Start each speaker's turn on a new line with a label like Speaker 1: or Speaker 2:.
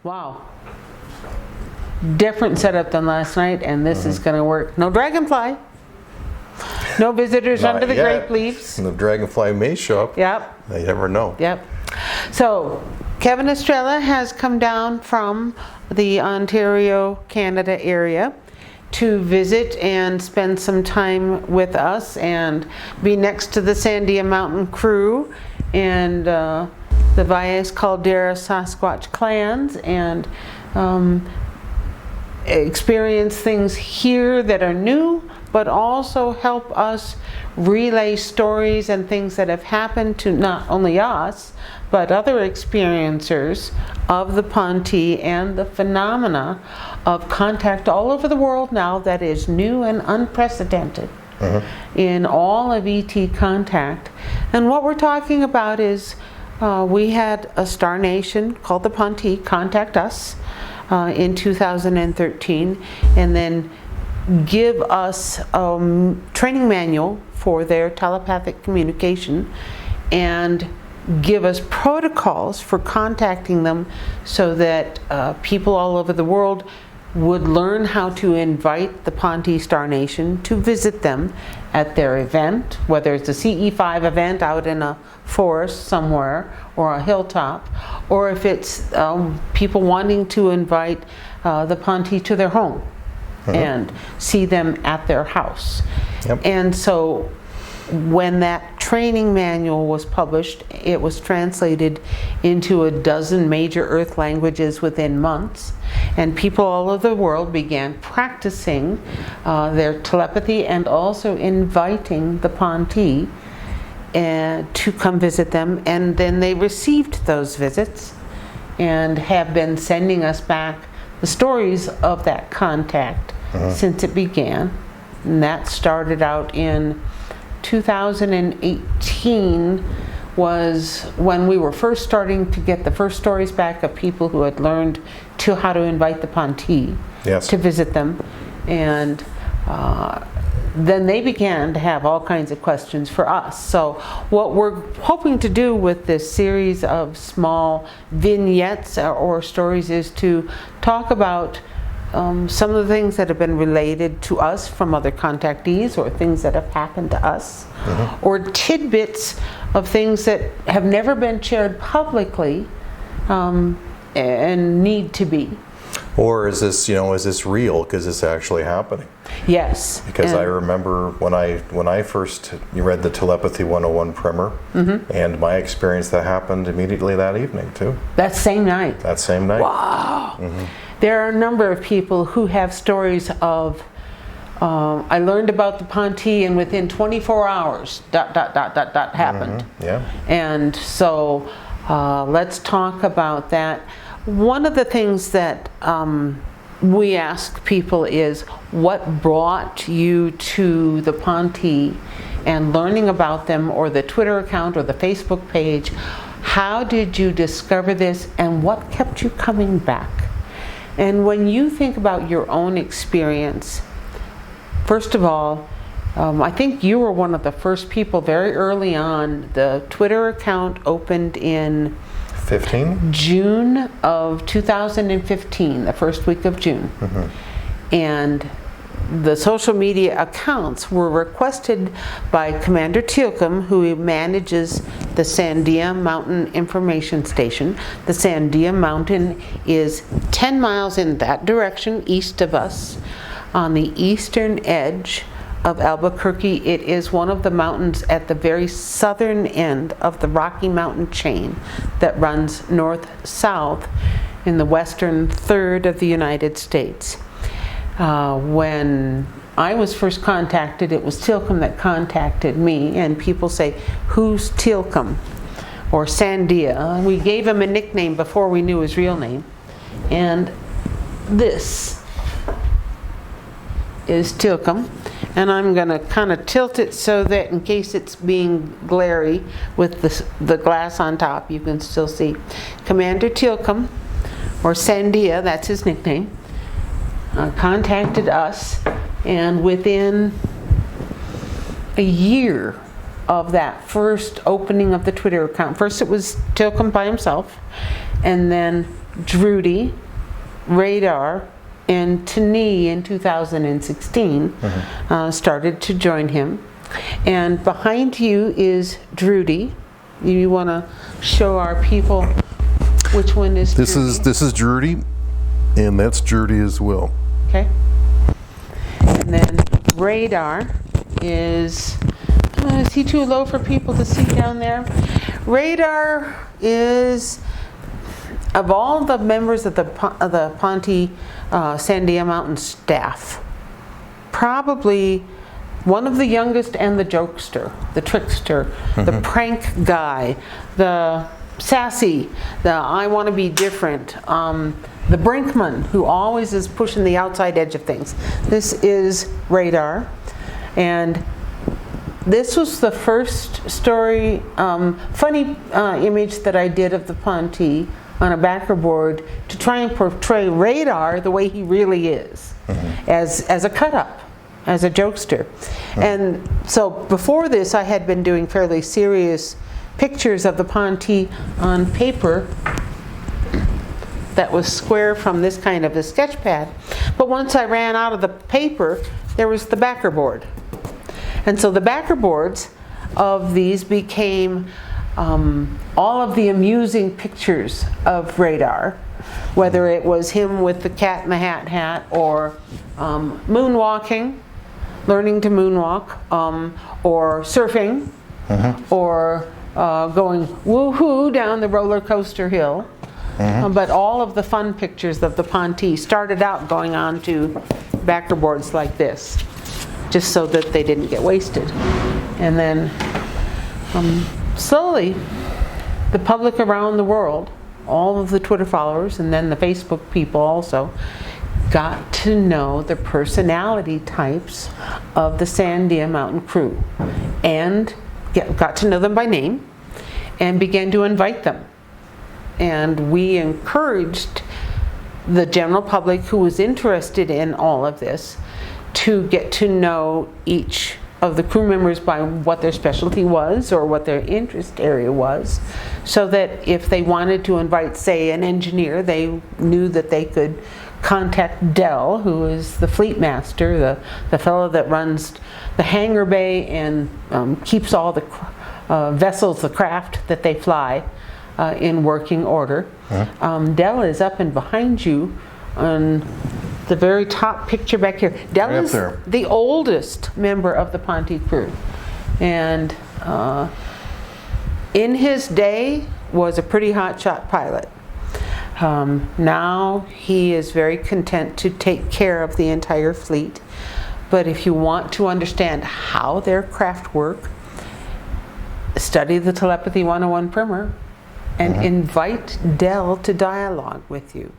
Speaker 1: Wow. Different setup than last night, and this is going to work. No dragonfly. No visitors
Speaker 2: Not
Speaker 1: under the
Speaker 2: yet.
Speaker 1: grape leaves.
Speaker 2: And the dragonfly may show up.
Speaker 1: Yep.
Speaker 2: You never know.
Speaker 1: Yep. So, Kevin Estrella has come down from the Ontario, Canada area to visit and spend some time with us and be next to the Sandia Mountain crew and the Valles Caldera Sasquatch clans and experience things here that are new, but also help us relay stories and things that have happened to not only us, but other experiencers of the P'nti and the phenomena of contact all over the world now that is new and unprecedented in all of ET contact. And what we're talking about is we had a star nation called the P'nti contact us in 2013 and then give us a training manual for their telepathic communication and give us protocols for contacting them so that people all over the world would learn how to invite the P'nti Star Nation to visit them at their event, whether it's a CE5 event out in a forest somewhere or a hilltop, or if it's people wanting to invite the P'nti to their home and see them at their house. And so when that training manual was published, it was translated into a dozen major Earth languages within months, and people all over the world began practicing their telepathy and also inviting the P'nti to come visit them, and then they received those visits and have been sending us back the stories of that contact since it began. And that started out in 2018 was when we were first starting to get the first stories back of people who had learned how to invite the P'nti to visit them. And then they began to have all kinds of questions for us. So what we're hoping to do with this series of small vignettes or stories is to talk about some of the things that have been related to us from other contactees or things that have happened to us, or tidbits of things that have never been shared publicly and need to be.
Speaker 2: Or is this, is this real? Because it's actually happening.
Speaker 1: Yes.
Speaker 2: Because I remember when I first read the Telepathy 101 primer, and my experience that happened immediately that evening too.
Speaker 1: That same night.
Speaker 2: That same night.
Speaker 1: Wow. There are a number of people who have stories of, I learned about the P'nti and within 24 hours, ... happened. And so let's talk about that. One of the things that we ask people is, what brought you to the P'nti and learning about them, or the Twitter account or the Facebook page? How did you discover this, and what kept you coming back? And when you think about your own experience, first of all, I think you were one of the first people very early on. The Twitter account opened in June of 2015, the first week of June. And the social media accounts were requested by Commander Tealcom, who manages the Sandia Mountain Information Station. The Sandia Mountain is 10 miles in that direction east of us, on the eastern edge of Albuquerque. It is one of the mountains at the very southern end of the Rocky Mountain chain that runs north-south in the western third of the United States. When I was first contacted, it was Tealcom that contacted me, and people say, who's Tealcom? Or Sandia. We gave him a nickname before we knew his real name. And this is Tealcom. And I'm going to kind of tilt it so that in case it's being glary with the glass on top, you can still see. Commander Tealcom, or Sandia, that's his nickname, contacted us, and within a year of that first opening of the Twitter account, first it was Tealcom by himself, and then Drudy, Radar, and Tani in 2016 started to join him. And behind you is Drudy. You want to show our people which one is Drudy?
Speaker 3: This is Drudy, and that's Drudy as well.
Speaker 1: Okay. And then Radar is he too low for people to see down there? Radar is, of all the members of the P'nti Sandia Mountain staff, probably one of the youngest and the jokester, the trickster, the prank guy, the sassy, the I want to be different, the brinkman who always is pushing the outside edge of things. This is Radar, and this was the first story, funny image that I did of the P'nti on a backer board to try and portray Radar the way he really is, as a cut-up, as a jokester. And so before this, I had been doing fairly serious pictures of the P'nti on paper that was square from this kind of a sketch pad. But once I ran out of the paper, there was the backer board. And so the backer boards of these became all of the amusing pictures of Radar, whether it was him with the cat in the hat or moonwalking, learning to moonwalk, or surfing, or going woohoo down the roller coaster hill. But all of the fun pictures of the P'nti started out going on to backer boards like this, just so that they didn't get wasted. And then slowly, the public around the world, all of the Twitter followers and then the Facebook people also, got to know the personality types of the Sandia Mountain crew and got to know them by name and began to invite them. And we encouraged the general public who was interested in all of this to get to know each of the crew members by what their specialty was or what their interest area was, so that if they wanted to invite, say, an engineer, they knew that they could contact Dell, who is the fleet master, the fellow that runs the hangar bay and keeps all the vessels, the craft that they fly, in working order. Dell is up and behind you on the very top picture back here. Dell is the oldest member of the P'nti crew, and in his day was a pretty hotshot pilot. Now he is very content to take care of the entire fleet. But if you want to understand how their craft work, study the Telepathy 101 primer and invite Dell to dialogue with you.